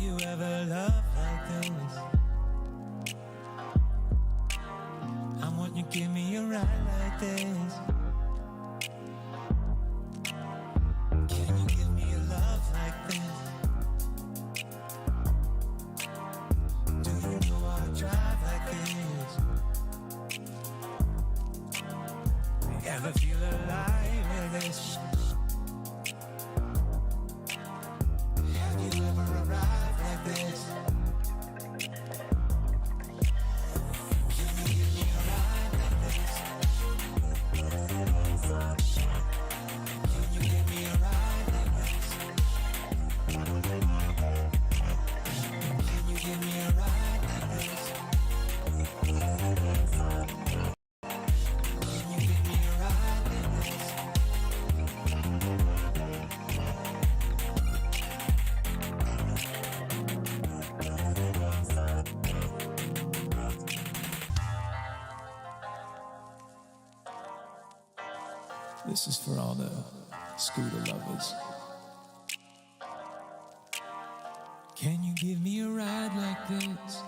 you ever love like this? I want you to give me a ride like this. Can you give me a love like this? Do you know how to drive like this? Ever feel alive with this? Have you ever arrived like this? Can you give me a ride like this? Can you give me a ride like this? Can you give me a ride like this? Can you give me a ride like this? This is for all the scooter lovers. Can you give me a ride like this?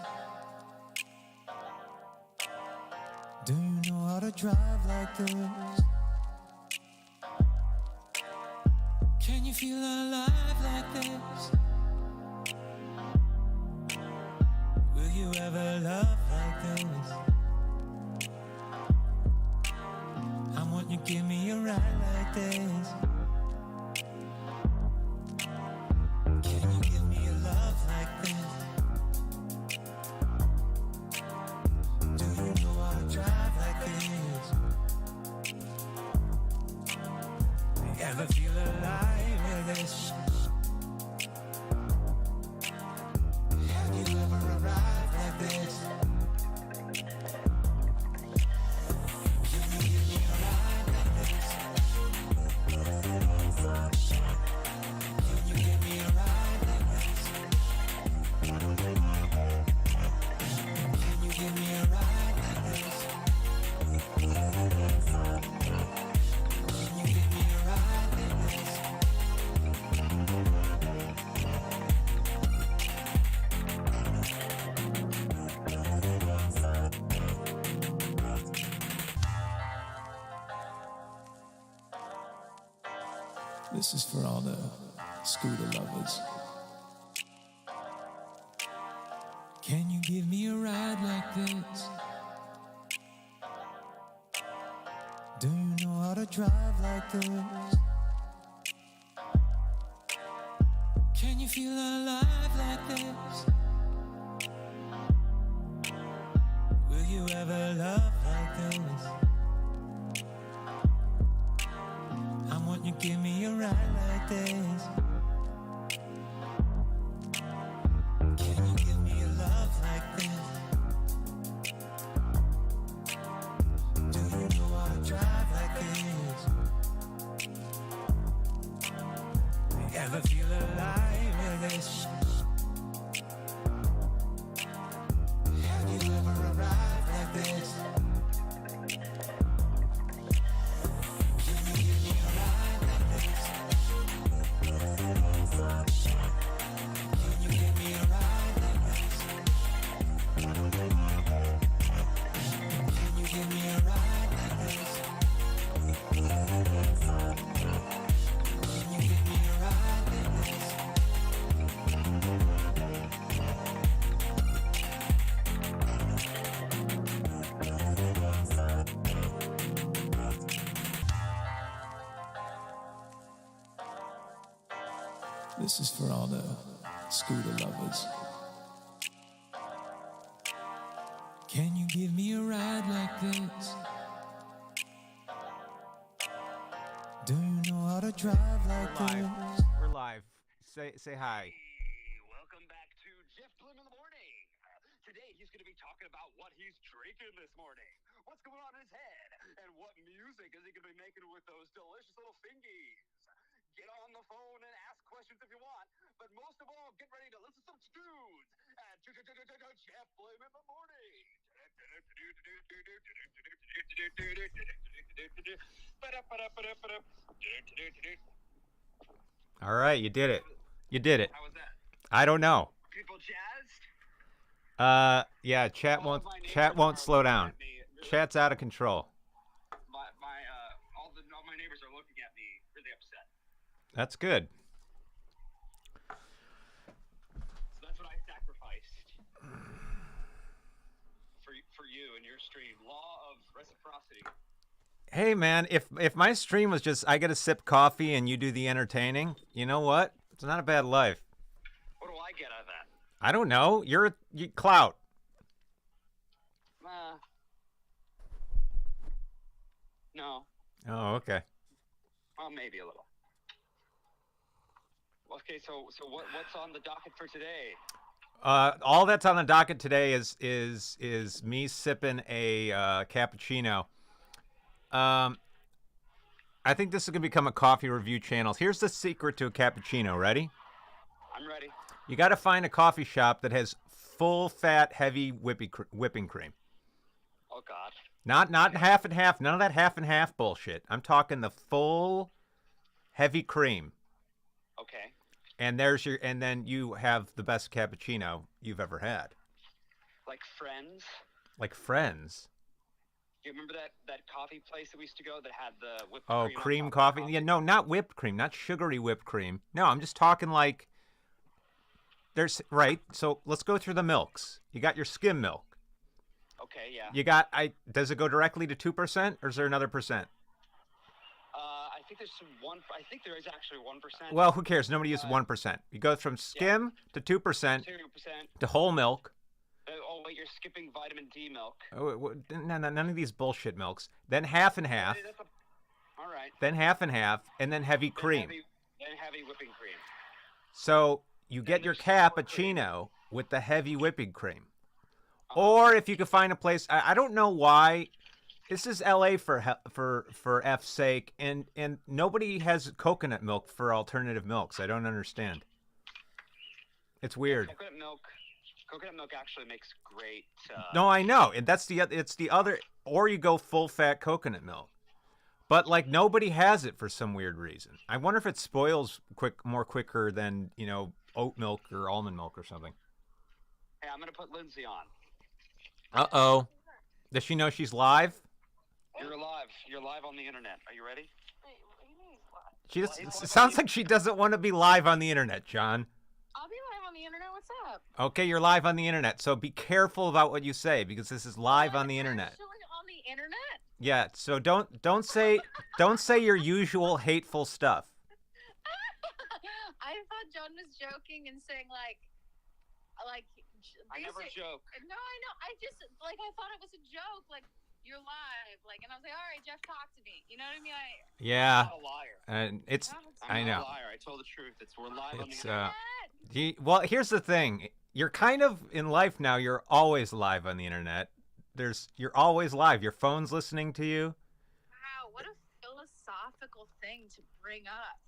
Do you know how to drive like this? Can you feel alive like this? Will you ever love like this? I want you to give me a ride like this. Can you give me a love like this? Do you know how to drive like this? Ever feel alive with this? Have you ever arrived like this? Can you give me a ride like this? Can you give me a ride like this? Can you give me a ride like this? Can you give me a ride like this? This is for all the scooter lovers. Can you give me a ride like this? Do you know how to drive like this? Can you feel alive like this? Will you ever love like this? I want you to give me a ride like this. Can you give me a love like this? Do you know how to drive like this? Ever feel alive with this? Have you ever arrived like this? Can you give me a ride like this? Can you give me a ride like this? Can you give me a ride like this? Can you give me a ride like this? This is for all the scooter lovers. Can you give me a ride like this? Do you know how to drive like this? We're live. Say hi. Welcome back to Jeff Bloom in the morning. Today he's going to be talking about what he's drinking this morning, what's going on in his head, and what music is he going to be making with those delicious little fingies. Get on the phone and ask questions if you want, but most of all, get ready to listen to some tunes at Jeff Bloom in the morning. All right, you did it. You did it. How was that? I don't know. people jazzed? Yeah, chat All of won't my chat neighbors won't are slow looking down. at me. Really, Chat's out of control. all my neighbors are looking at me really upset. That's good. So that's what I sacrificed for you and your stream. Law of reciprocity. Hey man, if my stream was just I get to sip coffee and you do the entertaining, you know what? It's not a bad life. What do I get out of that? I don't know. You clout. No. Oh, okay. Well, maybe a little. Okay, so what's on the docket for today? All that's on the docket today is me sipping a cappuccino. I think this is gonna become a coffee review channel. Here's the secret to a cappuccino. Ready? I'm ready. You got to find a coffee shop that has full fat, heavy whipping cream. Oh God. Not half and half. None of that half and half bullshit. I'm talking the full, heavy cream. Okay. And then you have the best cappuccino you've ever had. Like Friends. Like Friends. Do you remember that coffee place that we used to go that had the whipped Oh, cream? cream on top coffee? of the Yeah, no, not whipped cream, not sugary whipped cream. No, I'm just talking like there's right. So let's go through the milks. You got your skim milk. Okay, yeah. You got does it go directly to 2% or is there another percent? I think there's I think there is actually 1%. Well, who cares? Nobody uses 1%. You go from skim to 2% 2%. to whole milk. Oh wait, you're skipping vitamin D milk. Oh, none of these bullshit milks. Then half and half. All right. Then half and half, and then heavy cream. Then heavy whipping cream. So you get your cappuccino with the heavy whipping cream. Or if you could find a place, I don't know why. This is LA for F's sake, and nobody has coconut milk for alternative milks. I don't understand. It's weird. Coconut milk actually makes great. No, I know, and it's the other. Or you go full fat coconut milk, but like nobody has it for some weird reason. I wonder if it spoils more quicker than oat milk or almond milk or something. Hey, I'm gonna put Lindsay on. Uh-oh. Does she know she's live? You're live. You're live on the internet. Are you ready? Wait, what do you mean what? She just it sounds like she doesn't want to be live on the internet, John. I'll be live on the internet. What's up? Okay, you're live on the internet, so be careful about what you say because this is live on the internet. Actually on the internet? Yeah, so don't say your usual hateful stuff. I thought John was joking and saying like I never joke. No, I know. I thought it was a joke. Like you're live. And I was like, all right, Jeff, talk to me. You know what I mean? Yeah. I'm not a liar. And it's I'm I not know. a liar. I told the truth. We're live on the internet. Well, here's the thing. You're kind of in life now. You're always live on the internet. You're always live. Your phone's listening to you. Wow, what a philosophical thing to bring up.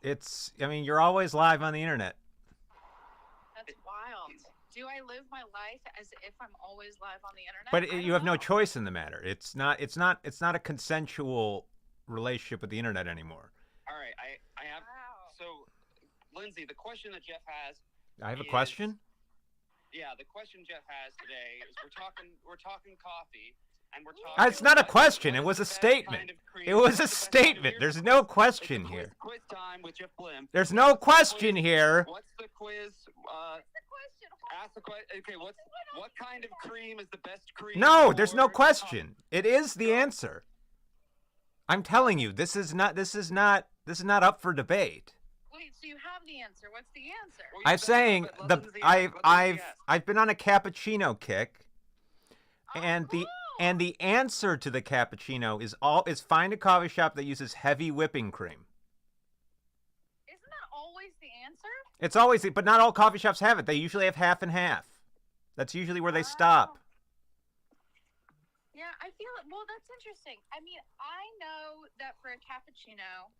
You're always live on the internet. That's wild. Do I live my life as if I'm always live on the internet? But you have no choice in the matter. It's not a consensual relationship with the internet anymore. All right, I have. Wow. So, Lindsay, the question that Jeff has. I have a question. Yeah, the question Jeff has today is we're talking coffee, and we're talking. It's not a question. It was a statement. It was a statement. There's no question here. Quiz time with Jeff Blim. There's no question here. What's the quiz? Ask the question. Okay, what kind of cream is the best cream? No, there's no question. It is the answer. I'm telling you, this is not up for debate. Wait, so you have the answer. What's the answer? Well, I'm saying I've been on a cappuccino kick, and the answer to the cappuccino is find a coffee shop that uses heavy whipping cream. Isn't that always the answer? It's always, but not all coffee shops have it. They usually have half and half. That's usually where they stop. Yeah, I feel it. Well, that's interesting. I mean, I know that for a cappuccino,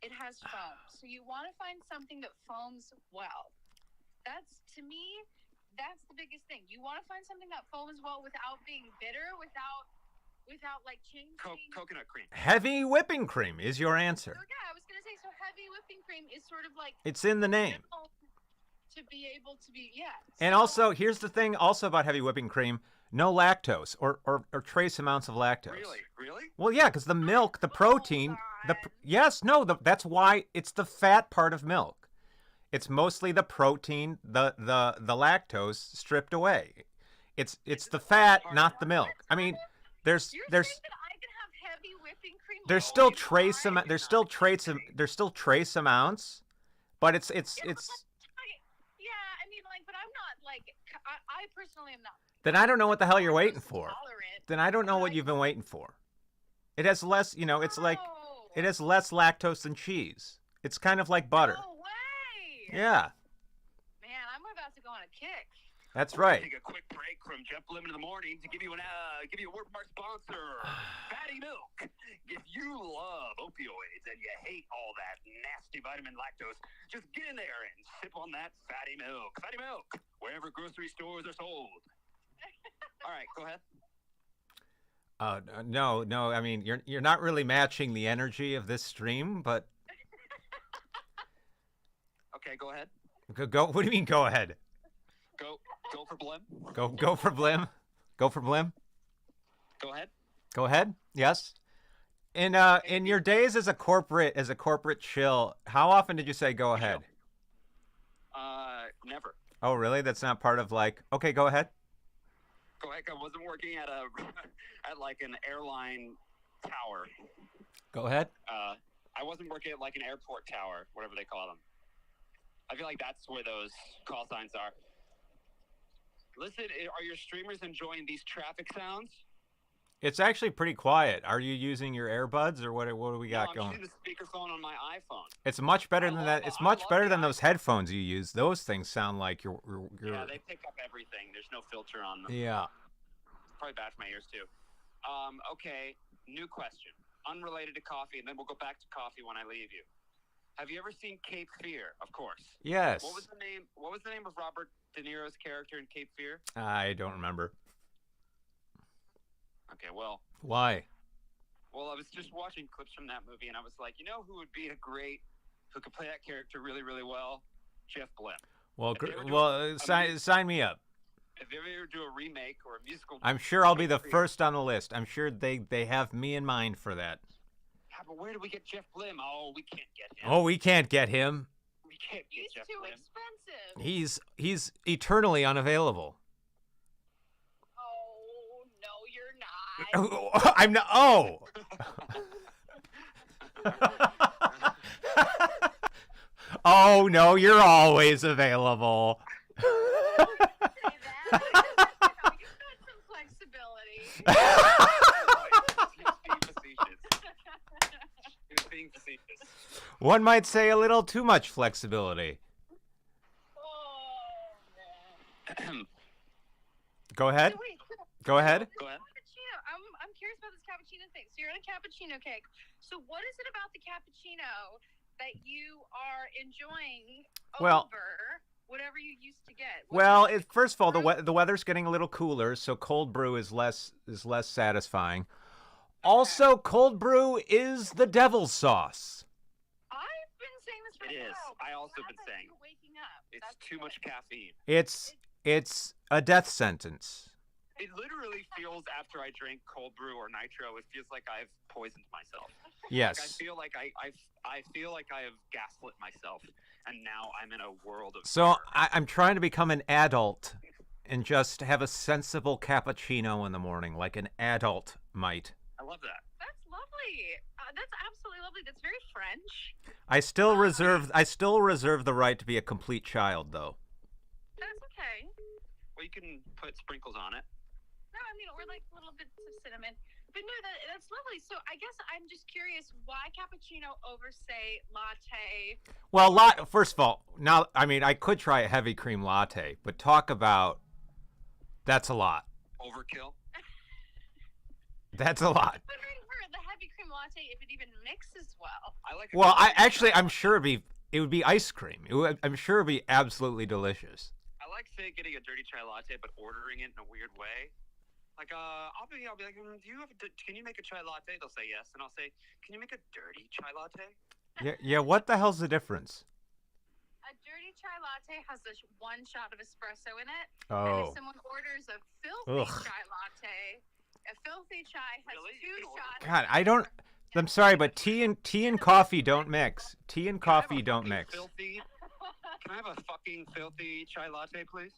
it has foam. So you want to find something that foams well. To me, that's the biggest thing. You want to find something that foams well without being bitter, without like changing. Coconut cream. Heavy whipping cream is your answer. So, yeah, I was gonna say. So heavy whipping cream is sort of like. It's in the name. to be able to be And so- also, here's the thing also about heavy whipping cream, no lactose or trace amounts of lactose. Really? Well, yeah, because the milk, the protein, on. that's why it's the fat part of milk. It's mostly the protein, the lactose stripped away. It's the fat, not the milk. I mean, You're saying that I can have heavy whipping cream? there's all still the trace time? there's still trace amounts, but it's Yeah, I mean, like, but I'm not like I personally am not. then I don't know what the hell you're waiting for. Tolerant. Then I don't know what you've been waiting for. It has less, it's like No. it has less lactose than cheese. It's kind of like butter. No way. Yeah, Man, I'm about to go on a kick. that's right. Take a quick break from Jeff Blim in the morning to give you a word from our sponsor, Fatty Milk. If you love opioids and you hate all that nasty vitamin lactose, just get in there and sip on that Fatty Milk. Fatty Milk, wherever grocery stores are sold. All right, go ahead. No. I mean, you're not really matching the energy of this stream, but Okay, go ahead. go. What do you mean? Go ahead. Go for Blim. Go for Blim. Go for Blim. Go ahead. Go ahead. Yes. In your days as a corporate shill, how often did you say go ahead? Never. Oh, really? That's not part of like. Okay, go ahead. Go ahead. I wasn't working at at like an airline tower. Go ahead. I wasn't working at like an airport tower, whatever they call them. I feel like that's where those call signs are. Listen, are your streamers enjoying these traffic sounds? It's actually pretty quiet. Are you using your earbuds or what do we got I'm going? using the speakerphone on my iPhone. It's much better than that. It's much love better the than those headphones you use. Those things sound like you're Yeah, they pick up everything. There's no filter on them. yeah. Probably bad for my ears too. Okay, new question. Unrelated to coffee, and then we'll go back to coffee when I leave you. Have you ever seen Cape Fear? Of course. Yes. What was the name of Robert De Niro's character in Cape Fear? I don't remember. Okay, well, Why? I was just watching clips from that movie, and I was like, you know who would be who could play that character really, really well? Jeff Blim. Well, If they were doing sign me up. If you ever do a remake or a musical, I'm sure I'll be the Cape Fear- first on the list. I'm sure they have me in mind for that. Yeah, but where do we get Jeff Blim? Oh, we can't get him. Oh, we can't get him. We can't get He's Jeff too Blim. expensive. He's eternally unavailable. Oh no, you're not. Oh, I'm not. Oh. Oh no, you're always available. Say that. You've got some flexibility. He was being facetious. One might say a little too much flexibility. Oh man. Go ahead. So wait, Go ahead. Go ahead. Cappuccino. I'm curious about this cappuccino thing. So you're in a cappuccino cake. So what is it about the cappuccino that you are enjoying Well- over whatever you used to get? Well, first of all, the weather's getting a little cooler, so cold brew is less satisfying. Also, cold brew is the devil's sauce. I've been saying this for It a is. while. I but also glad been that saying you're waking up. It's That's too good. much caffeine. It's a death sentence. It literally feels after I drink cold brew or nitro, it feels like I've poisoned myself. Like I Yes. feel like I feel like I have gaslit myself, and now I'm in a world of. So terror. I'm trying to become an adult and just have a sensible cappuccino in the morning, like an adult might. I love that. That's lovely. That's absolutely lovely. That's very French. I still reserve the right to be a complete child, though. That's okay. Well, you can put sprinkles on it. No, I mean, or like little bits of cinnamon. But no, that's lovely. So I guess I'm just curious, why cappuccino over, say, latte? Well, first of all, now I mean I could try a heavy cream latte, but talk about that's a lot. Overkill. That's a lot. I'm wondering for the heavy cream latte if it even mixes well. I like. Well, I'm sure it would be ice cream. I'm sure it'd be absolutely delicious. I like say getting a dirty chai latte, but ordering it in a weird way. Like, I'll be like, can you make a chai latte? They'll say yes, and I'll say, can you make a dirty chai latte? Yeah. What the hell's the difference? A dirty chai latte has this one shot of espresso in it. And Oh. if someone orders a filthy Ugh. chai latte, a filthy chai has Really? 2 shots. God, I don't. I'm sorry, but tea and coffee don't mix. Tea and coffee don't mix. Filthy, can I have a fucking filthy chai latte, please?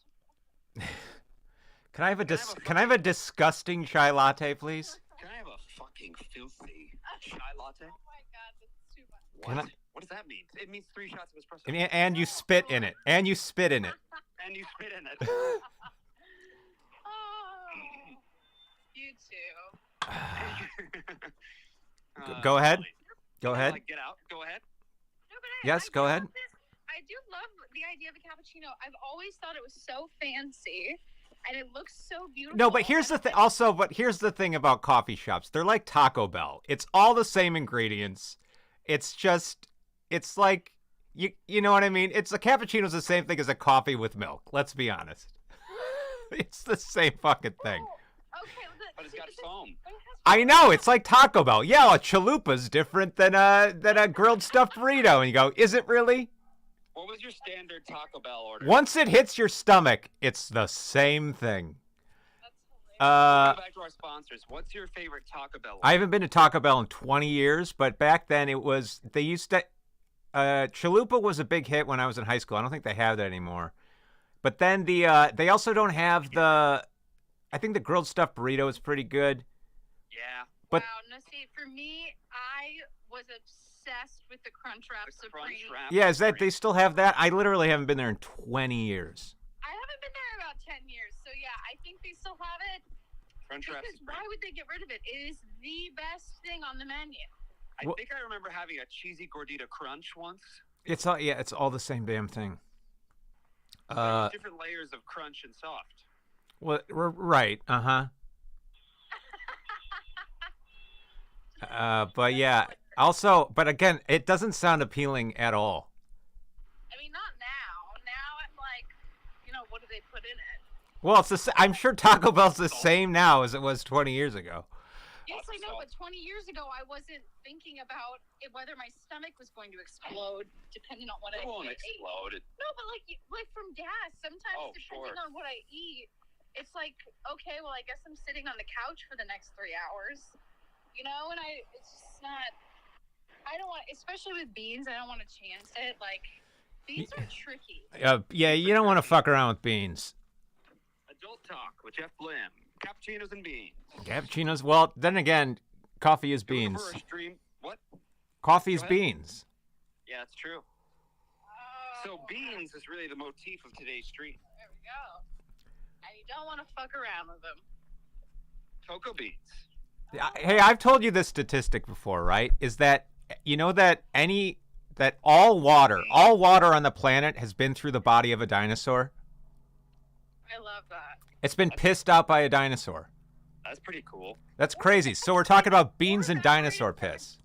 Can I have a disgusting chai latte, please? Can I have a fucking filthy chai latte? Oh my god, that's too much. Can What? I- What does that mean? It means 3 shots of espresso. And you spit in it. And you spit in it. And you spit in it. Oh, you too. Go ahead. Molly, Go can I, ahead. like, get out. Go ahead. No, but Yes, I go do ahead. love I do love the idea of a cappuccino. I've always thought it was so fancy, and it looks so beautiful. No, but here's the thing. Also, but here's the thing about coffee shops. They're like Taco Bell. It's all the same ingredients. It's just, it's like, you know what I mean? It's a cappuccino's the same thing as a coffee with milk. Let's be honest. It's the same fucking thing. Oh, okay, But it's got foam. but it has I know. It's like Taco Bell. Yeah, a chalupa's different than a grilled stuffed burrito. And you go, is it really? What was your standard Taco Bell order? Once it hits your stomach, it's the same thing. That's hilarious. Go back to our sponsors. What's your favorite Taco Bell order? I haven't been to Taco Bell in 20 years, but back then it was, they used to, chalupa was a big hit when I was in high school. I don't think they have that anymore. But then they also don't have I think the grilled stuffed burrito is pretty good. Yeah. but- Wow, no, see, for me, I was obsessed with the Crunch Wrap The Crunch Supreme. Wrap Yeah, is that, they Supreme. still have that? I literally haven't been there in 20 years. I haven't been there in about 10 years, so yeah, I think they still have it. Crunch Wrap Because Supreme. why would they get rid of it? It is the best thing on the menu. I Wha- think I remember having a cheesy gordita crunch once. It's all the same damn thing. There's different layers of crunch and soft. Well, right, but yeah, also, but again, it doesn't sound appealing at all. I mean, not now. Now I'm like, what do they put in it? Well, I'm sure Taco Bell's the same now as it was 20 years ago. Yes, Lots I of know, salt. but 20 years ago, I wasn't thinking about whether my stomach was going to explode, depending on what It I won't ate. explode. No, but like from gas, sometimes Oh, depending sure. on what I eat, it's like, okay, well, I guess I'm sitting on the couch for the next 3 hours, and it's just not. I don't want, especially with beans. I don't want to chance it. Like, beans are tricky. Yeah, you don't want to fuck around with beans. Adult Talk with Jeff Blim. Cappuccinos and beans. Cappuccinos, well, then again, coffee is You looking beans. for a stream? What? Coffee is Go ahead. beans. Yeah, it's true. So beans is really the motif of today's stream. There we go. And you don't want to fuck around with them. Cocoa beans. Hey, I've told you this statistic before, right? Is that that all water on the planet has been through the body of a dinosaur? I love that. It's been pissed out by a dinosaur. That's pretty cool. That's crazy. So we're talking about beans and dinosaur piss.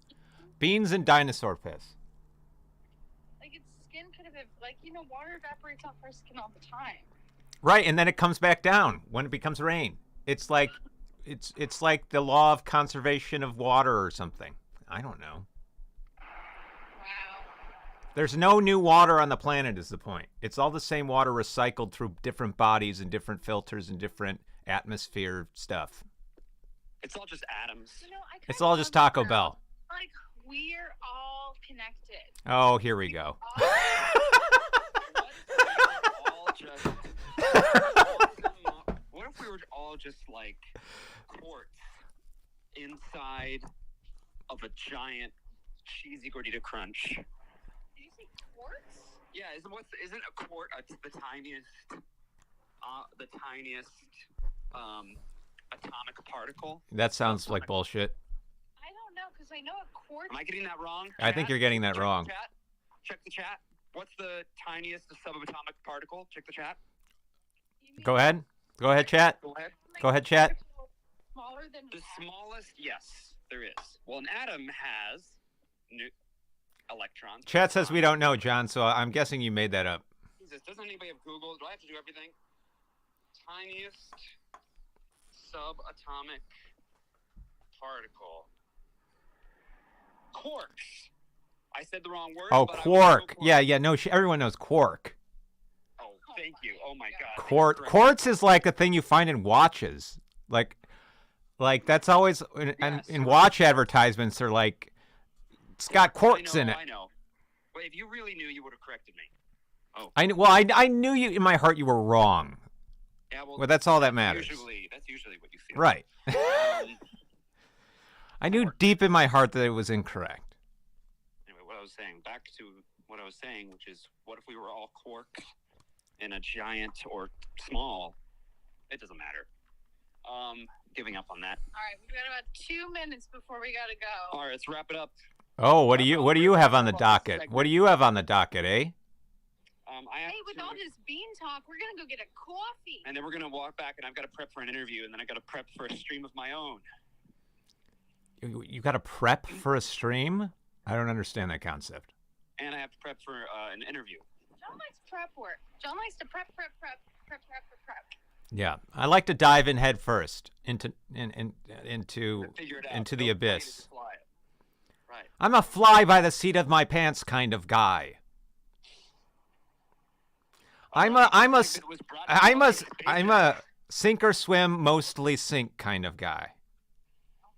Beans and dinosaur piss. Like, its skin could have, water evaporates off our skin all the time. Right, and then it comes back down when it becomes rain. It's like the law of conservation of water or something. I don't know. Wow. There's no new water on the planet is the point. It's all the same water recycled through different bodies and different filters and different atmosphere stuff. It's all just atoms. I It's kinda all just love Taco that. Bell. Like, we're all connected. Oh, here we go. What if we were all just like quartz inside of a giant cheesy gordita crunch? Did you say quartz? Yeah, isn't a quart the tiniest atomic particle? That sounds like bullshit. I don't know, because I know a quartz. Am I getting that wrong? I think Chat? you're getting that Check wrong. The chat. Check the chat. What's the tiniest subatomic particle? Check the chat. You mean Go ahead. Go ahead, chat. Go ahead. like Go ahead, chat. Smaller than The an smallest, yes, there is. Well, an atom has electrons. Chat says we don't know, John, so I'm guessing you made that up. Jesus, doesn't anybody have Google? Do I have to do everything? Tiniest subatomic particle. Quarks. I said the wrong word. Oh, but I was quark. so close. Yeah, no, everyone knows quark. Thank you. Oh my God. Quartz is like a thing you find in watches. Like that's always in watch advertisements. They're like, it's got quartz in it. I know. Well, if you really knew, you would have corrected me. Oh. I knew you in my heart you were wrong. Yeah, well, that's all that matters. That's usually what you feel. Right. I knew deep in my heart that it was incorrect. Anyway, what I was saying, back to what I was saying, which is, what if we were all quark in a giant or small? It doesn't matter. Giving up on that. All right, we've got about 2 minutes before we gotta go. All right, let's wrap it up. Oh, what do you have on the docket? What do you have on the docket, eh? With all this bean talk, we're gonna go get a coffee. And then we're gonna walk back, and I've got to prep for an interview, and then I got to prep for a stream of my own. You got to prep for a stream? I don't understand that concept. And I have to prep for an interview. John likes prep work. John likes to prep. Yeah, I like to dive in head first into the abyss. Right. I'm a fly by the seat of my pants kind of guy. I'm a sink or swim, mostly sink kind of guy. Oh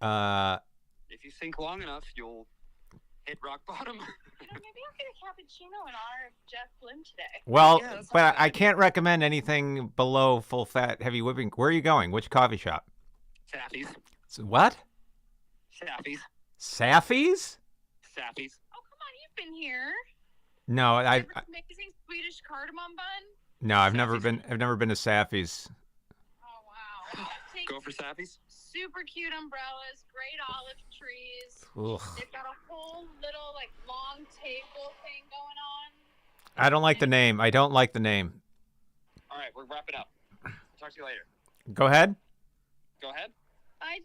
my God. If you sink long enough, you'll hit rock bottom. Maybe I'll get a cappuccino in honor of Jeff Blim today. Well, but I can't recommend anything below full fat heavy whipping. Where are you going? Which coffee shop? Saffy's. What? Saffy's. Saffy's? Saffy's. Oh, come on, you've been here. No, Amazing Swedish cardamom bun. No, I've never been to Saffy's. Oh wow. Go for Saffy's. Super cute umbrellas, great olive trees. Ugh. They've got a whole little long table thing going on. I don't like the name. I don't like the name. All right, we're wrapping up. Talk to you later. Go ahead. Go ahead. Bye.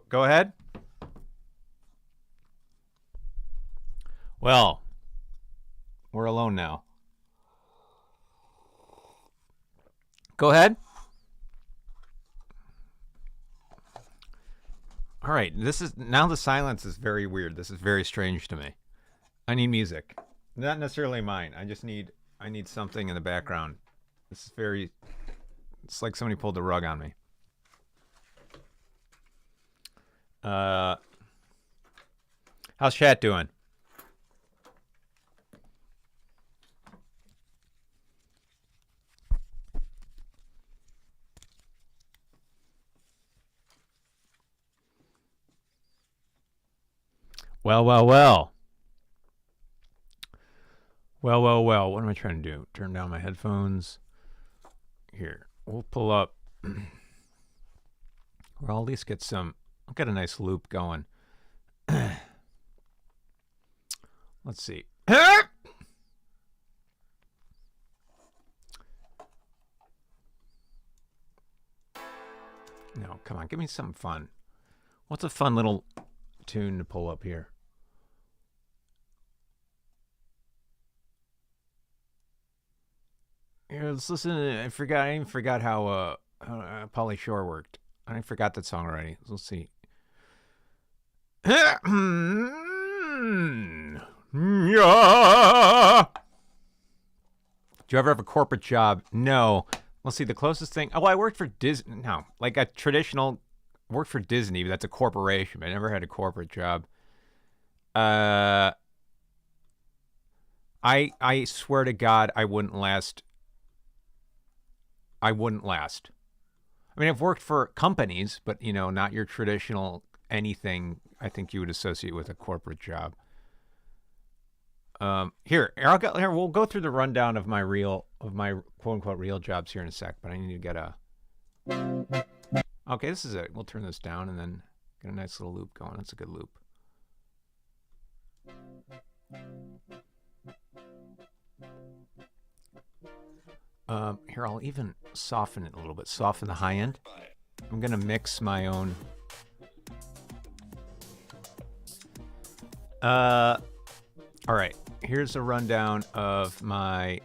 Go ahead. Well, we're alone now. Go ahead. All right, now the silence is very weird. This is very strange to me. I need music. Not necessarily mine. I need something in the background. It's like somebody pulled the rug on me. How's chat doing? Well. What am I trying to do? Turn down my headphones. Here, we'll pull up. Or I'll at least get I'll get a nice loop going. Let's see. No, come on, give me something fun. What's a fun little tune to pull up here? Here, let's listen to, I even forgot how Pauly Shore worked. I forgot that song already. Let's see. Yeah. Did you ever have a corporate job? No. Let's see, the closest thing. Oh, I worked for Disney. No, like a traditional, worked for Disney, but that's a corporation. But I never had a corporate job. I swear to God, I wouldn't last. I mean, I've worked for companies, but not your traditional anything. I think you would associate with a corporate job. Here, we'll go through the rundown of my quote unquote real jobs here in a sec, but I need to get okay, this is it. We'll turn this down and then get a nice little loop going. That's a good loop. Here, I'll even soften it a little bit. Soften the high end. I'm going to mix my own. All right. Here's a rundown of my.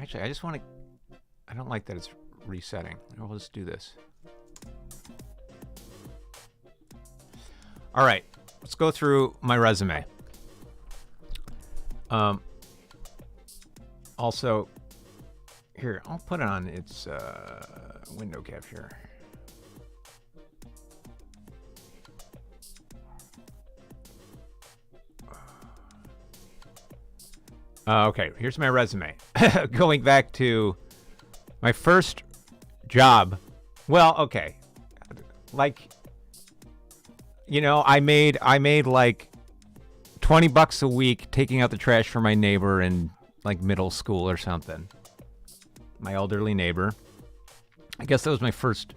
Actually, I just want to. I don't like that it's resetting. We'll just do this. All right. Let's go through my resume. Also, here, I'll put it on its window capture. Okay, here's my resume. Going back to my first job. Well, okay. Like, you know, I made like $20 a week taking out the trash for my neighbor in like middle school or something. My elderly neighbor. I guess that was my first.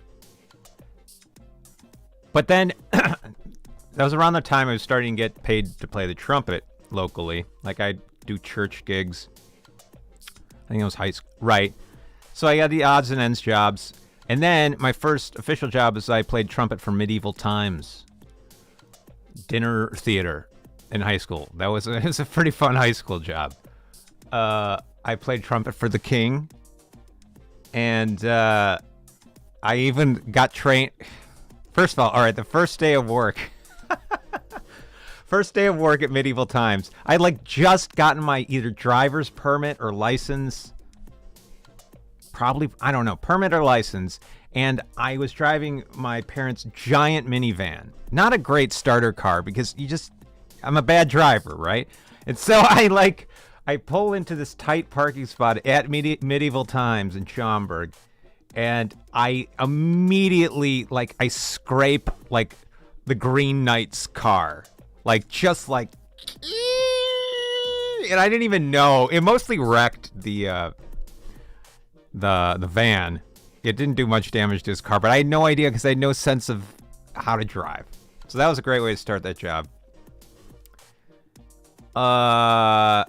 But then that was around the time I was starting to get paid to play the trumpet locally. Like I'd do church gigs. I think it was high school. Right. So I got the odds and ends jobs. And then my first official job is I played trumpet for Medieval Times dinner theater in high school. It was a pretty fun high school job. I played trumpet for the king. And I even got trained. First of all right, the first day of work. First day of work at Medieval Times. I like just gotten my either driver's permit or license. Probably, I don't know, permit or license. And I was driving my parents' giant minivan. Not a great starter car because I'm a bad driver, right? And so I pull into this tight parking spot at Medieval Times in Schaumburg. And I immediately, I scrape, the Green Knight's car. And I didn't even know. It mostly wrecked the van. It didn't do much damage to his car, but I had no idea because I had no sense of how to drive. So that was a great way to start that job. But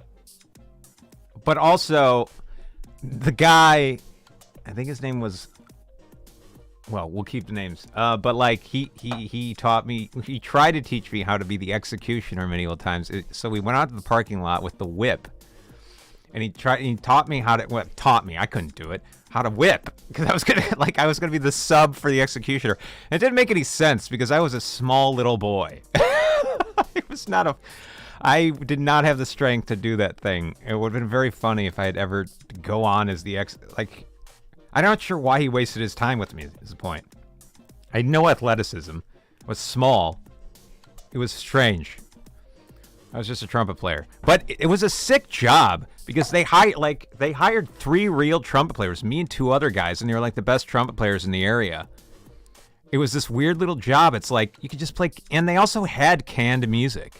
also, the guy, I think his name was, well, we'll keep the names. But he taught me, he tried to teach me how to be the executioner many times. So we went out to the parking lot with the whip. And he taught me how to, well, taught me, I couldn't do it, how to whip. Because I was gonna be the sub for the executioner. And it didn't make any sense because I was a small little boy. I did not have the strength to do that thing. It would have been very funny if I had ever go on as the I'm not sure why he wasted his time with me, is the point. I had no athleticism. I was small. It was strange. I was just a trumpet player. But it was a sick job because they hired 3 real trumpet players, me and 2 other guys, and they were the best trumpet players in the area. It was this weird little job. It's you could just play, and they also had canned music.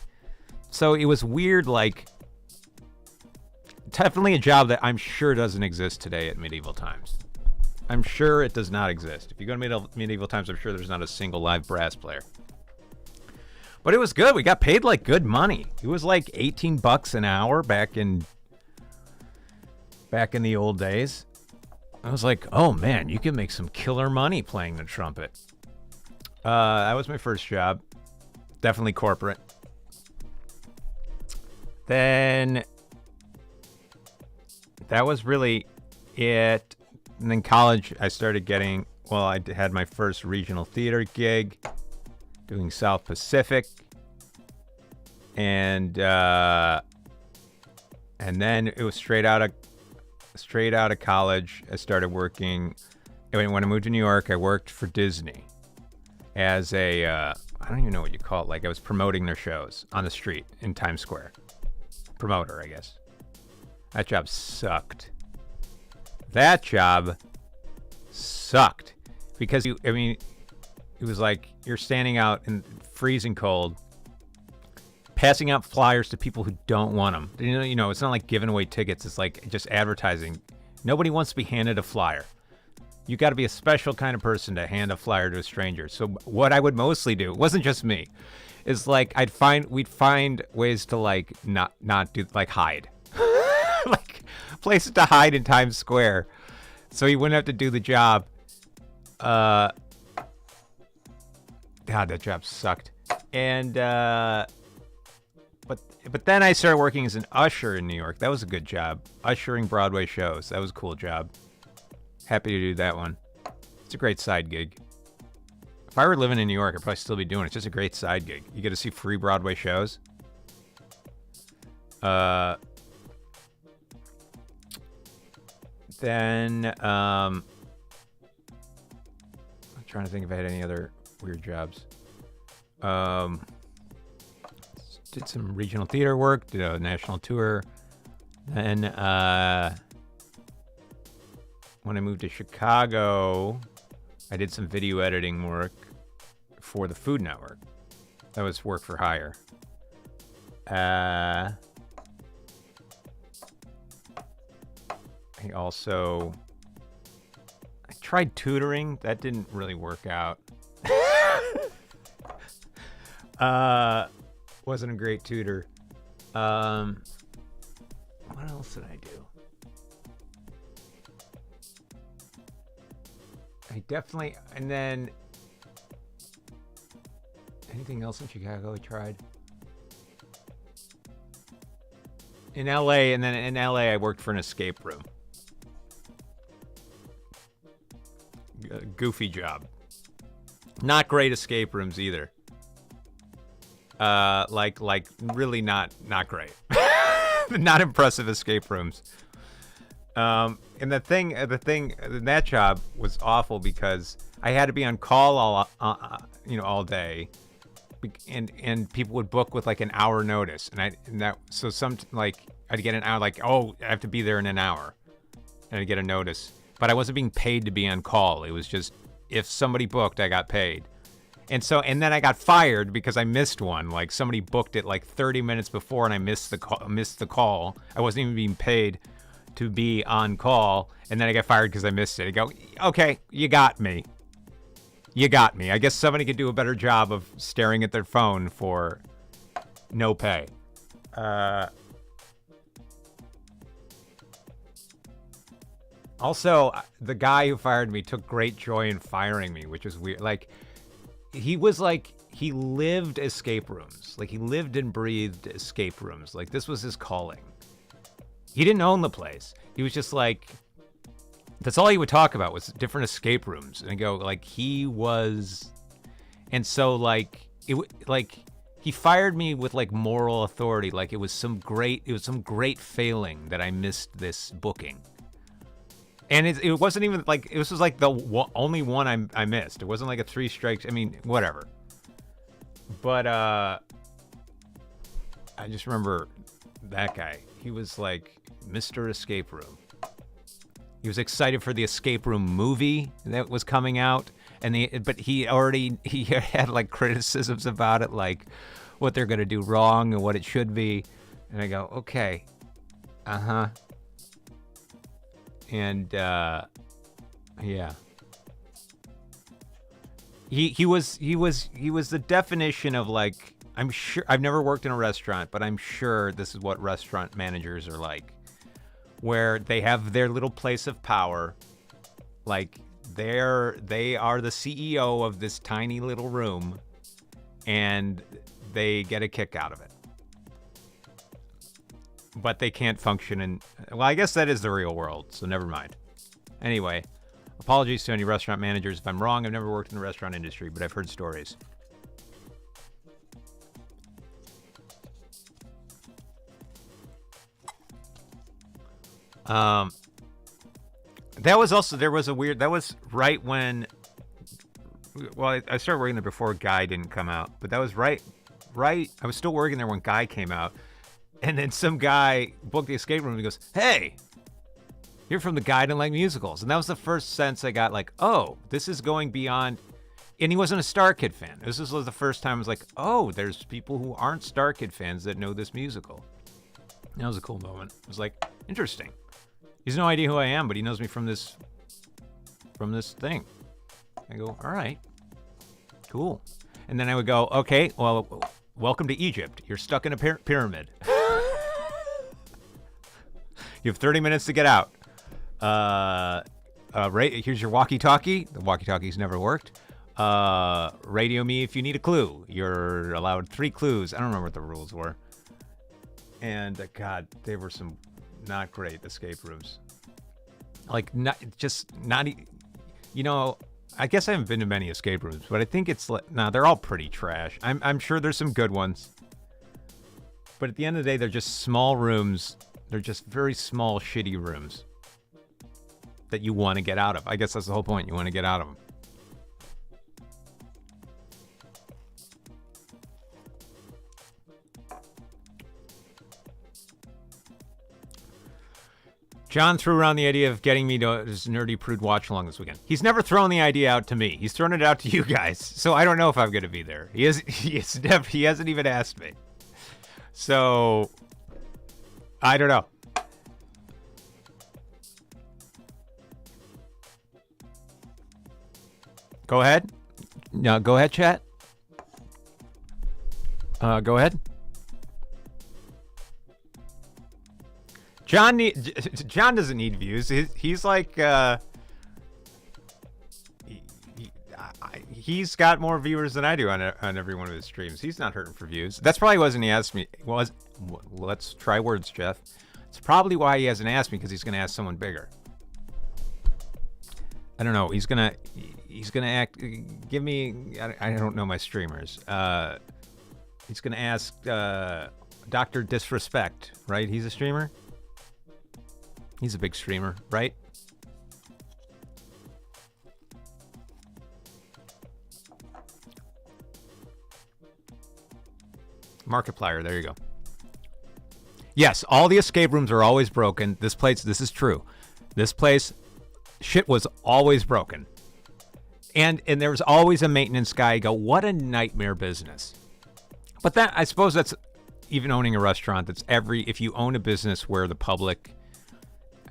So it was weird, definitely a job that I'm sure doesn't exist today at Medieval Times. I'm sure it does not exist. If you go to Medieval Times, I'm sure there's not a single live brass player. But it was good. We got paid good money. It was $18 an hour back in the old days. I was oh man, you can make some killer money playing the trumpet. That was my first job. Definitely corporate. Then that was really it. And then college, I started getting, I had my first regional theater gig doing South Pacific. And then it was straight out of college. I started working. When I moved to New York, I worked for Disney as I don't even know what you call it. I was promoting their shows on the street in Times Square. Promoter, I guess. That job sucked. Because it was you're standing out in freezing cold, passing out flyers to people who don't want them. You know, it's not like giving away tickets. It's just advertising. Nobody wants to be handed a flyer. You got to be a special kind of person to hand a flyer to a stranger. So what I would mostly do, it wasn't just me, is we'd find ways to not do hide. Places to hide in Times Square. So he wouldn't have to do the job. God, that job sucked. And but then I started working as an usher in New York. That was a good job. Ushering Broadway shows. That was a cool job. Happy to do that one. It's a great side gig. If I were living in New York, I'd probably still be doing it. It's just a great side gig. You get to see free Broadway shows. then I'm trying to think if I had any other weird jobs. Did some regional theater work, did a national tour. Then when I moved to Chicago, I did some video editing work for the Food Network. That was work for hire. I tried tutoring. That didn't really work out. Wasn't a great tutor. What else did I do? And then anything else in Chicago I tried? In LA, and then in LA I worked for an escape room. Goofy job. Not great escape rooms either. Like really not great. Not impressive escape rooms. And the thing, that job was awful because I had to be on call all day, and people would book with like an hour notice, I'd get an hour, like, oh, I have to be there in an hour, and I'd get a notice, but I wasn't being paid to be on call. It was just if somebody booked, I got paid. And then I got fired because I missed one. Like somebody booked it like 30 minutes before, and I missed the call. I wasn't even being paid to be on call, and then I got fired because I missed it. I go, okay, you got me. I guess somebody could do a better job of staring at their phone for no pay. Also, the guy who fired me took great joy in firing me, which is weird. Like, he lived escape rooms. Like, he lived and breathed escape rooms. Like, this was his calling. He didn't own the place. He was just like, that's all he would talk about was different escape rooms. And I go, like, and so, like, he fired me with, like, moral authority. Like, it was some great failing that I missed this booking. And it wasn't even, like, this was, like, the only one I missed. It wasn't, like, a 3 strikes. I mean, whatever. But, I just remember that guy. He was, like, Mr. Escape Room. He was excited for the Escape Room movie that was coming out. But he had, like, criticisms about it, like, what they're going to do wrong and what it should be. And I go, okay. Uh-huh. And, yeah. He was the definition of, like, I'm sure, I've never worked in a restaurant, but I'm sure this is what restaurant managers are like, where they have their little place of power. Like, they are the CEO of this tiny little room, and they get a kick out of it. But they can't function well, I guess that is the real world, so never mind. Anyway, apologies to any restaurant managers if I'm wrong. I've never worked in the restaurant industry, but I've heard stories. That was right when, well, I started working there before Guy didn't come out, but that was right, I was still working there when Guy came out, and then some guy booked the escape room and he goes, hey, you're from the Guy Didn't Like Musicals. And that was the first sense I got, like, oh, this is going beyond, and he wasn't a Star Kid fan. This was the first time I was like, oh, there's people who aren't Star Kid fans that know this musical. That was a cool moment. It was like, interesting. He has no idea who I am, but he knows me from this thing. I go, all right, cool. And then I would go, okay, well, welcome to Egypt. You're stuck in a pyramid. You have 30 minutes to get out. Here's your walkie-talkie. The walkie-talkies never worked. Radio me if you need a clue. You're allowed 3 clues. I don't remember what the rules were. And God, they were some not great escape rooms. Like, I guess I haven't been to many escape rooms, but I think they're all pretty trash. I'm sure there's some good ones. But at the end of the day, they're just small rooms. They're just very small, shitty rooms. that you want to get out of. I guess that's the whole point. You want to get out of them. John threw around the idea of getting me to his Nerdy Prude watch along this weekend. He's never thrown the idea out to me. He's thrown it out to you guys. So I don't know if I'm going to be there. He hasn't even asked me. So I don't know. Go ahead. No, go ahead, chat. Go ahead. John doesn't need views. He's like he's got more viewers than I do on every one of his streams. He's not hurting for views. That's probably wasn't he asked me. Let's try words, Jeff. It's probably why he hasn't asked me, because he's gonna ask someone bigger. I don't know. He's gonna act. Give me. I don't know my streamers. He's gonna ask Dr. Disrespect, right? He's a streamer. He's a big streamer, right? Markiplier, there you go. Yes, all the escape rooms are always broken. This is true. This place, shit was always broken. And there was always a maintenance guy go, what a nightmare business. But that, I suppose that's even owning a restaurant. If you own a business where the public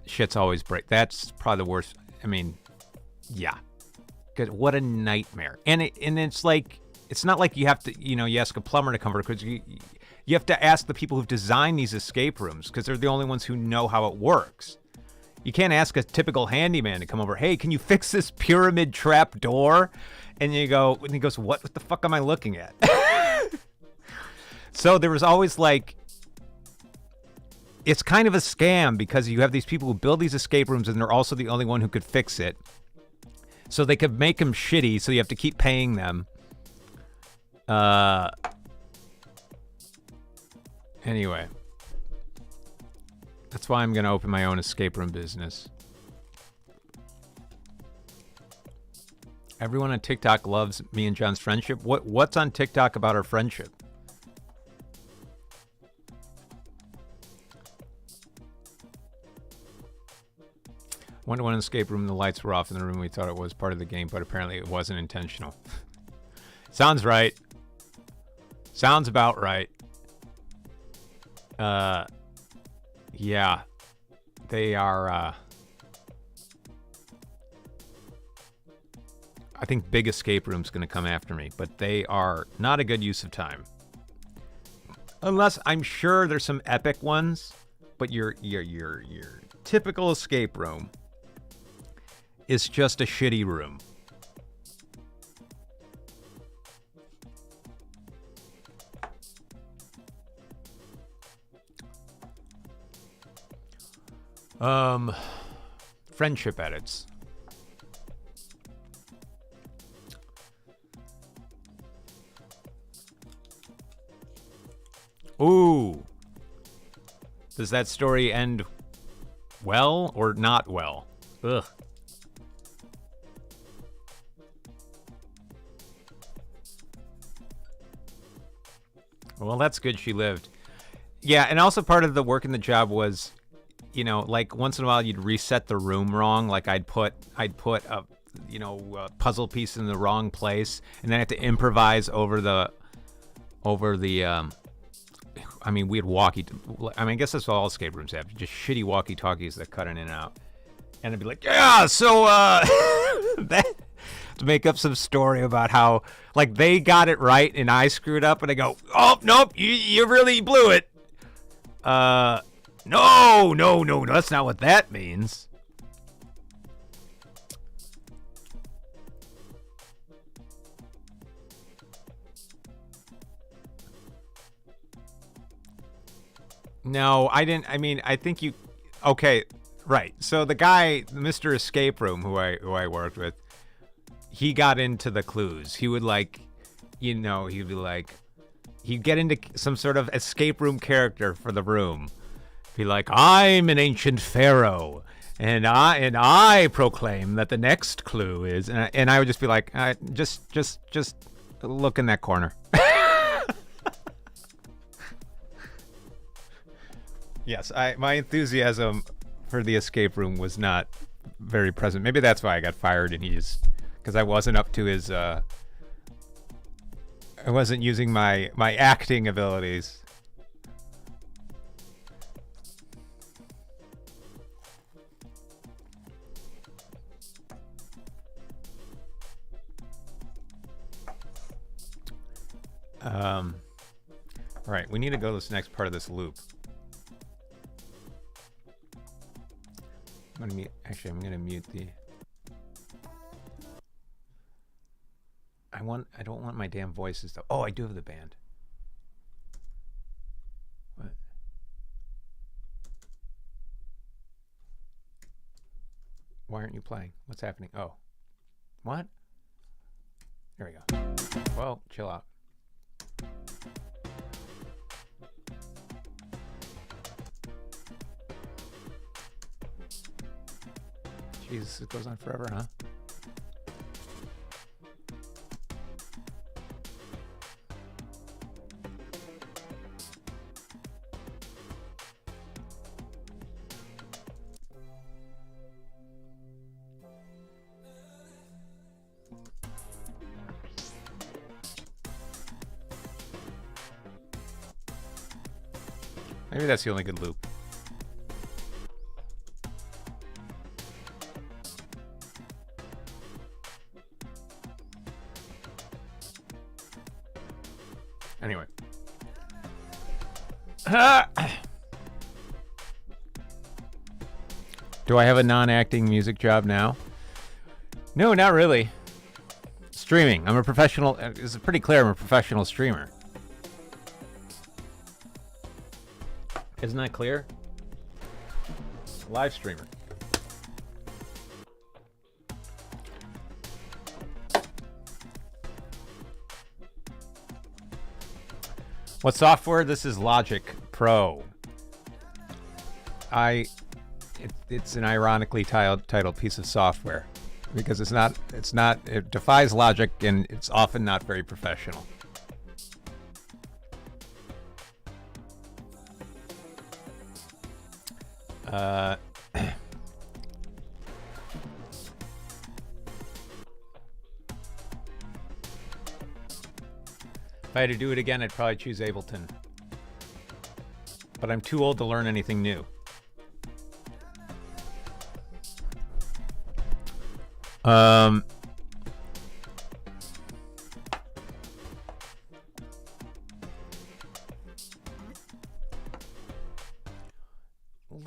shit's always break, that's probably the worst. I mean, yeah. Because what a nightmare. And it's like, it's not like you have to, you ask a plumber to come over, because you have to ask the people who've designed these escape rooms, because they're the only ones who know how it works. You can't ask a typical handyman to come over, hey, can you fix this pyramid trap door? And he goes, what the fuck am I looking at? So there was always like, it's kind of a scam, because you have these people who build these escape rooms, and they're also the only one who could fix it. So they could make them shitty, so you have to keep paying them. Anyway. That's why I'm going to open my own escape room business. Everyone on TikTok loves me and John's friendship. What's on TikTok about our friendship? Went to one escape room, the lights were off in the room. We thought it was part of the game, but apparently it wasn't intentional. Sounds right. Sounds about right. Yeah. They are, I think Big Escape Room's going to come after me, but they are not a good use of time. Unless, I'm sure there's some epic ones, but your typical escape room is just a shitty room. Friendship edits. Ooh. Does that story end well or not well? Ugh. Well, that's good she lived. Yeah, and also part of the work in the job was, like once in a while you'd reset the room wrong. Like I'd put a puzzle piece in the wrong place, and then I had to improvise over the I mean, we had I guess that's what all escape rooms have, just shitty walkie-talkies that cut in and out. And I'd be like, yeah, so that, to make up some story about how like they got it right and I screwed up, and I go, oh nope, you really blew it. No, that's not what that means. No, I didn't. I mean, I think you. Okay, right. So the guy, Mr. Escape Room, who I worked with, he got into the clues. He would he'd be like, he'd get into some sort of escape room character for the room. Be like, I'm an ancient pharaoh, And I proclaim that the next clue is, and I would just be like, just look in that corner. Yes, my enthusiasm for the escape room was not very present. Maybe that's why I got fired, and because I wasn't up to his, I wasn't using my acting abilities. All right, we need to go to this next part of this loop. I'm gonna mute the. I don't want my damn voices to. Oh, I do have the band. What? Why aren't you playing? What's happening? Oh, what? There we go. Whoa, chill out. Jesus, it goes on forever, huh? Maybe that's the only good loop. Anyway. Do I have a non-acting music job now? No, not really. Streaming. I'm a professional. It's pretty clear I'm a professional streamer. Isn't that clear? Live streamer. What software? This is Logic Pro. It's an ironically titled piece of software because it defies logic and it's often not very professional. If I had to do it again, I'd probably choose Ableton. But I'm too old to learn anything new.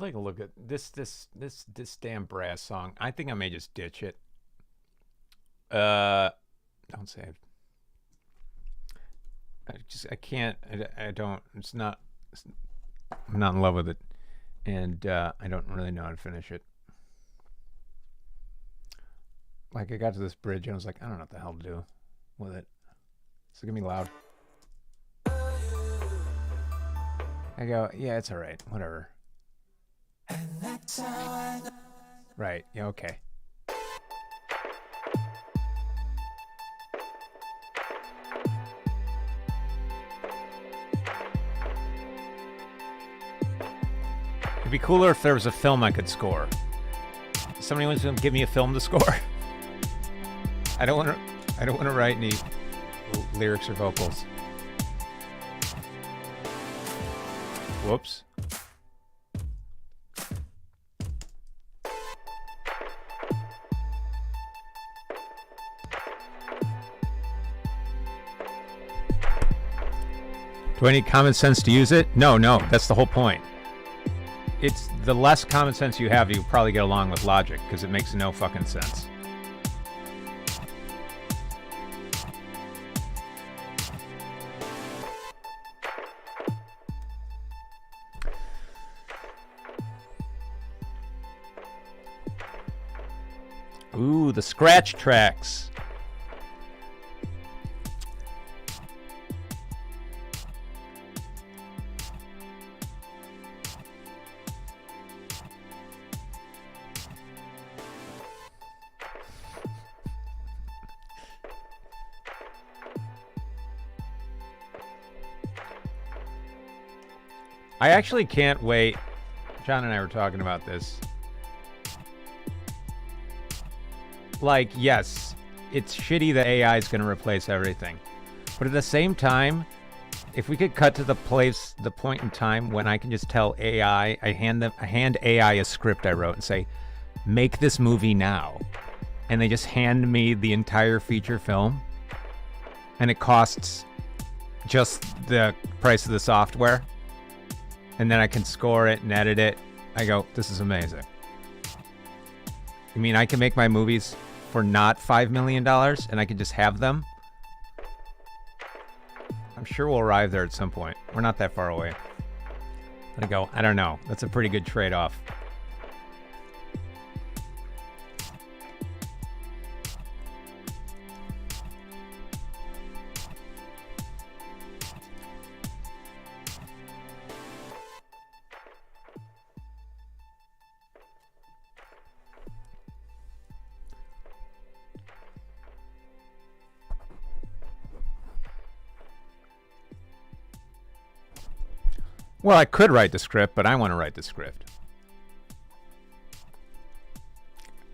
Take a look at this damn brass song. I think I may just ditch it. Don't save. I can't. I don't. I'm not in love with it, and I don't really know how to finish it. Like I got to this bridge and I was like, I don't know what the hell to do with it. It's gonna be loud. I go, yeah, it's all right, whatever. And that's how I know. Right. Yeah. Okay. It'd be cooler if there was a film I could score. Somebody wants to give me a film to score. I don't want to write any lyrics or vocals. Whoops. Do I need common sense to use it? No, that's the whole point. It's the less common sense you have, you probably get along with Logic, because it makes no fucking sense. Ooh, the scratch tracks. I actually can't wait. John and I were talking about this. Like, yes, it's shitty that AI is going to replace everything. But at the same time, if we could cut to the point in time when I can just tell AI, I hand AI a script I wrote and say, make this movie now. And they just hand me the entire feature film. And it costs just the price of the software. And then I can score it and edit it. I go, this is amazing. You mean I can make my movies for not $5 million and I can just have them? I'm sure we'll arrive there at some point. We're not that far away. But I go, I don't know. That's a pretty good trade-off. Well, I could write the script, but I want to write the script.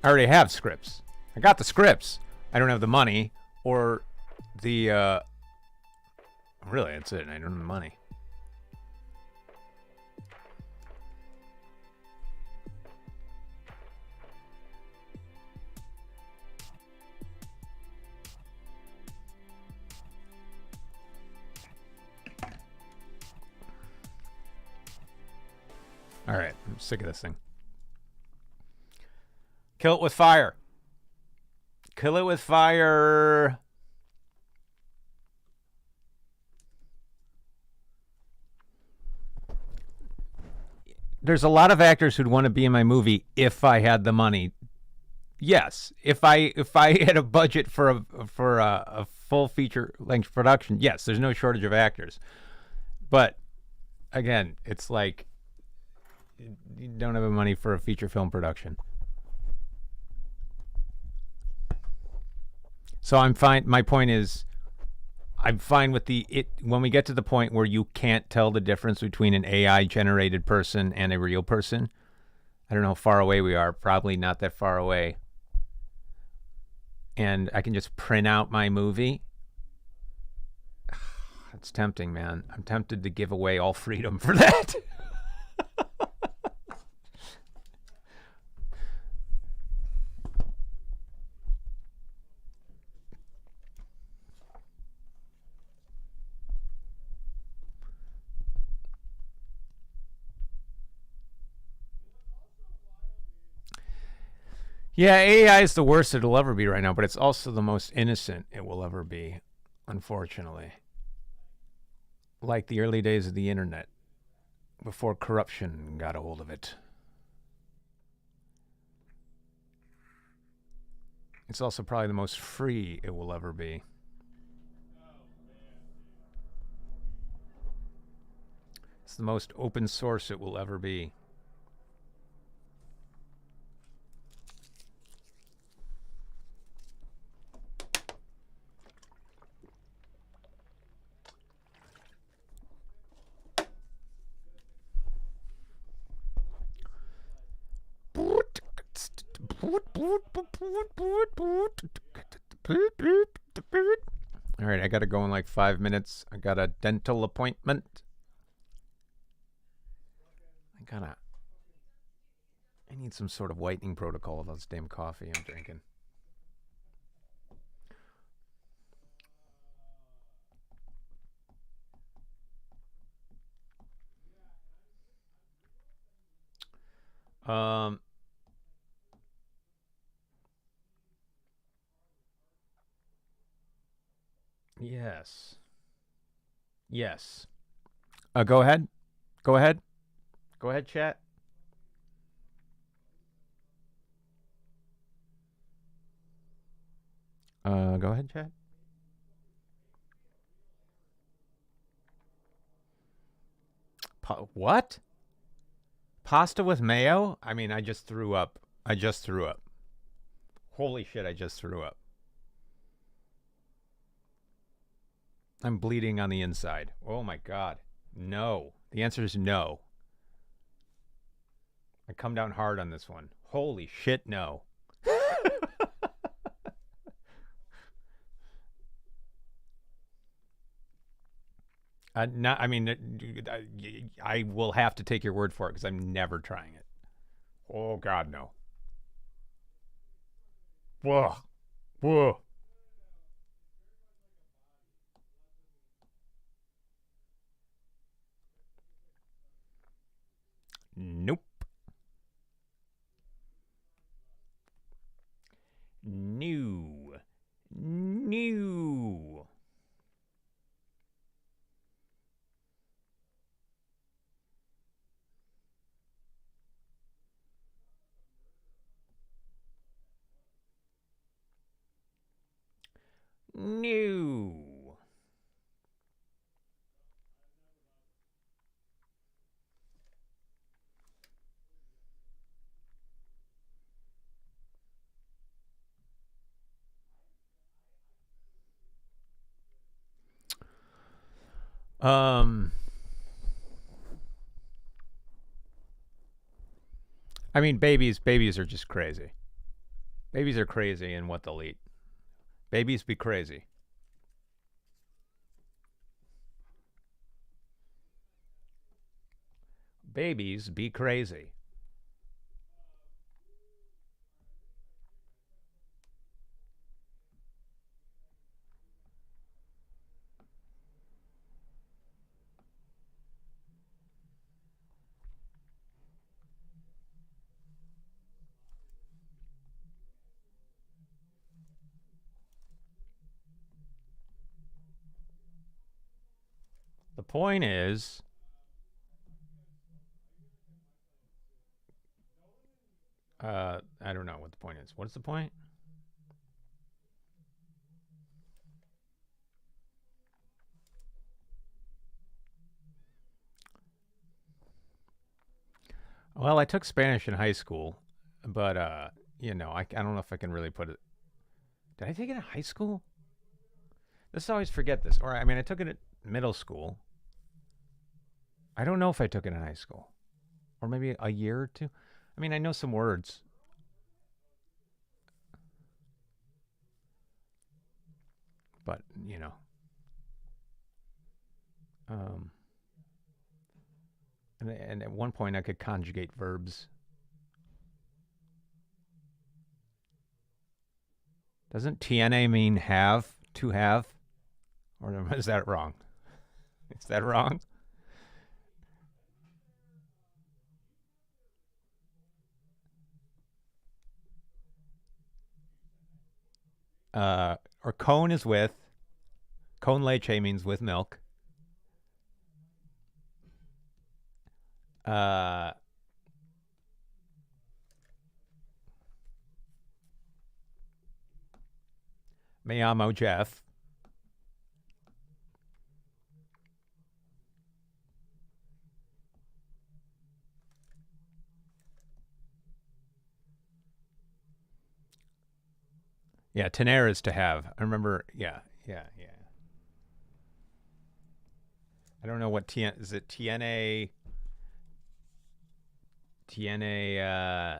I already have scripts. I got the scripts. I don't have the money or the, really, that's it. I don't have the money. All right, I'm sick of this thing. Kill it with fire. Kill it with fire. There's a lot of actors who'd want to be in my movie if I had the money. Yes, if I had a budget for a full feature length production, yes, there's no shortage of actors. But again, it's like you don't have the money for a feature film production. So I'm fine. My point is, I'm fine with when we get to the point where you can't tell the difference between an AI generated person and a real person. I don't know how far away we are. Probably not that far away. And I can just print out my movie. It's tempting, man. I'm tempted to give away all freedom for that. Yeah, AI is the worst it'll ever be right now, but it's also the most innocent it will ever be, unfortunately. Like the early days of the internet, before corruption got a hold of it. It's also probably the most free it will ever be. It's the most open source it will ever be. All right, I gotta go in like 5 minutes. I got a dental appointment. I need some sort of whitening protocol with this damn coffee I'm drinking. Yes. Yes. Go ahead. Go ahead. Go ahead, chat. Go ahead, chat. What? Pasta with mayo? I mean, I just threw up. I just threw up. Holy shit, I just threw up. I'm bleeding on the inside. Oh my god. No. The answer is no. I come down hard on this one. Holy shit, no. Not, I mean, I will have to take your word for it because I'm never trying it. Oh, God, no. Whoa. Whoa. Nope. No. No. No. I mean, babies are just crazy. Babies are crazy in what they'll eat. Babies be crazy. Babies be crazy. The point is, I don't know what the point is. What's the point? Well, I took Spanish in high school, but I don't know if I can really put it. Did I take it in high school? Let's always forget this. Or I mean, I took it at middle school. I don't know if I took it in high school, or maybe a year or two. I mean, I know some words, but um, and at one point I could conjugate verbs. Doesn't TNA mean have, to have? Or is that wrong? Is that wrong? Or cone is with. Con leche means with milk. Uh, Me llamo Jeff. Yeah, tener is to have. I remember. Yeah. I don't know what TN is. It TNA? TNA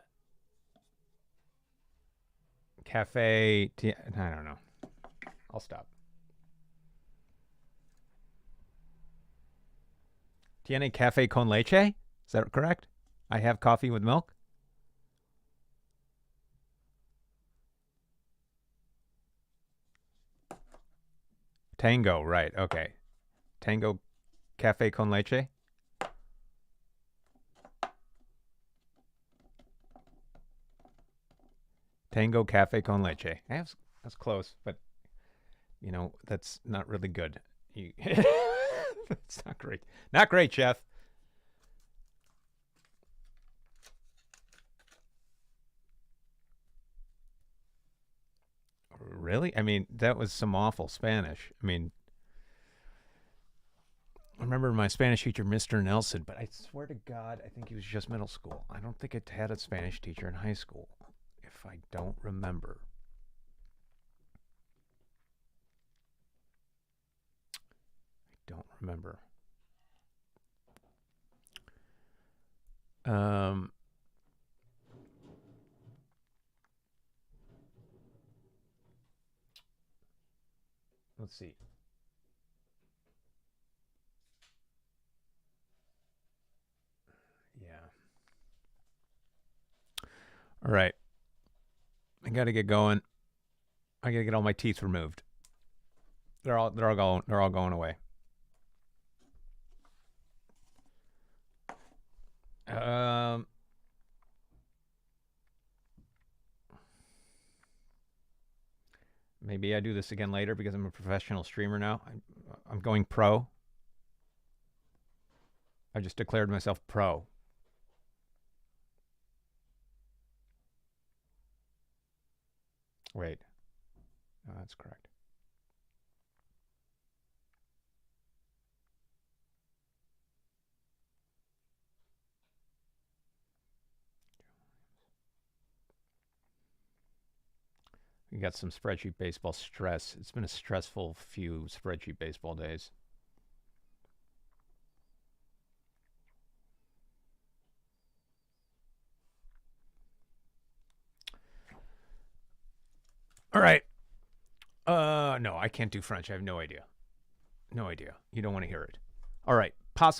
cafe? I don't know. I'll stop. TNA cafe con leche? Is that correct? I have coffee with milk. Tango, right? Okay. Tango cafe con leche. Tango cafe con leche. That's close, but that's not really good. That's not great. Not great, chef. Really? I mean, that was some awful Spanish. I mean, I remember my Spanish teacher, Mr. Nelson, but I swear to God, I think he was just middle school. I don't think I had a Spanish teacher in high school, if I don't remember. I don't remember. Let's see. Yeah. All right. I got to get going. I got to get all my teeth removed. They're all going away. Maybe I do this again later because I'm a professional streamer now. I'm going pro. I just declared myself pro. Wait. No, that's correct. We got some spreadsheet baseball stress. It's been a stressful few spreadsheet baseball days. All right. No, I can't do French. I have no idea. No idea. You don't want to hear it. All right. Possible.